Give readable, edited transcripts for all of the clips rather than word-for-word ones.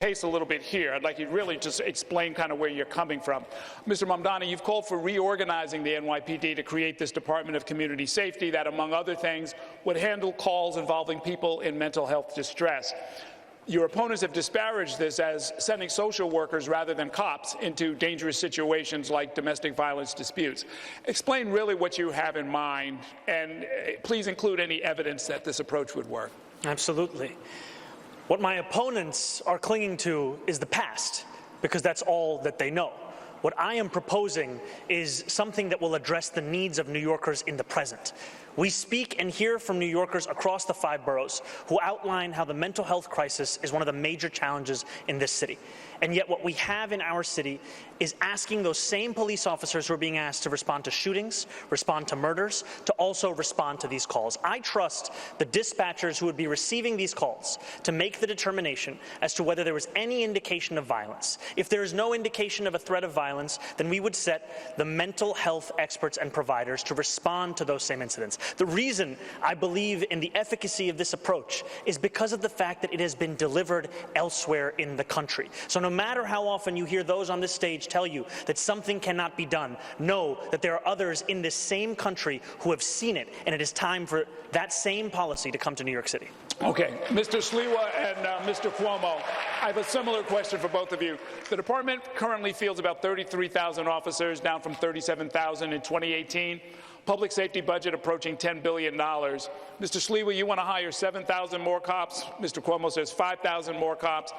pace a little bit here. I'd like you to really just explain kind of where you're coming from. Mr. Mamdani, you've called for reorganizing the NYPD to create this Department of Community Safety that, among other things, would handle calls involving people in mental health distress. Your opponents have disparaged this as sending social workers rather than cops into dangerous situations like domestic violence disputes. Explain really what you have in mind, and please include any evidence that this approach would work. Absolutely. What my opponents are clinging to is the past, because that's all that they know. What I am proposing is something that will address the needs of New Yorkers in the present. We speak and hear from New Yorkers across the 5 boroughs who outline how the mental health crisis is one of the major challenges in this city. And yet what we have in our city is asking those same police officers who are being asked to respond to shootings, respond to murders, to also respond to these calls. I trust the dispatchers who would be receiving these calls to make the determination as to whether there was any indication of violence. If there is no indication of a threat of violence, then we would set the mental health experts and providers to respond to those same incidents. The reason I believe in the efficacy of this approach is because of the fact that it has been delivered elsewhere in the country. So no matter how often you hear those on this stage tell you that something cannot be done, know that there are others in this same country who have seen it, and it is time for that same policy to come to New York City. Okay. Mr. Sliwa and Mr. Cuomo, I have a similar question for both of you. The department currently fields about 33,000 officers, down from 37,000 in 2018. Public safety budget approaching $10 billion. Mr. Sliwa, you want to hire 7,000 more cops. Mr. Cuomo says 5,000 more cops.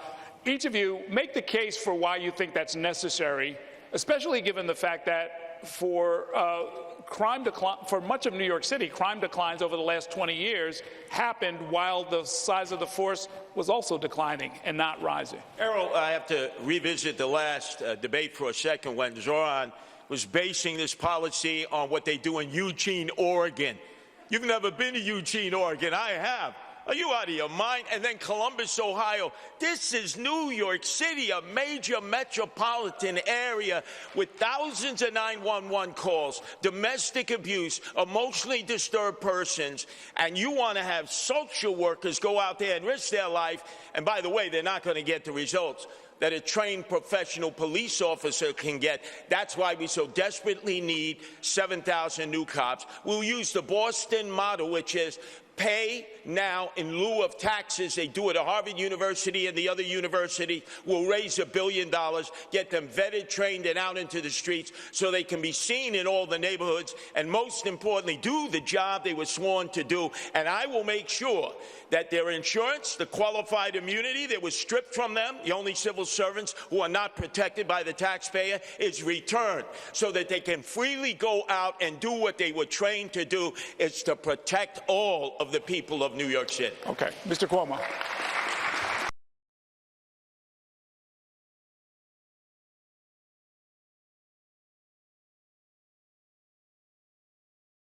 Each of you make the case for why you think that's necessary, especially given the fact that for much of New York City, crime declines over the last 20 years happened while the size of the force was also declining and not rising. Errol, I have to revisit the last debate for a second when Zohran was basing this policy on what they do in Eugene, Oregon. You've never been to Eugene, Oregon. I have. Are you out of your mind? And then Columbus, Ohio. This is New York City, a major metropolitan area with thousands of 911 calls, domestic abuse, emotionally disturbed persons, and you want to have social workers go out there and risk their life, and by the way, they're not going to get the results that a trained professional police officer can get. That's why we so desperately need 7,000 new cops. We'll use the Boston model, which is pay now in lieu of taxes. They do it at Harvard University and the other university. We'll raise $1 billion, get them vetted, trained, and out into the streets so they can be seen in all the neighborhoods, and most importantly, do the job they were sworn to do. And I will make sure that their insurance, the qualified immunity that was stripped from them, the only civil servants who are not protected by the taxpayer, is returned so that they can freely go out and do what they were trained to do, is to protect all of the people of New York City. Okay. Mr. Cuomo.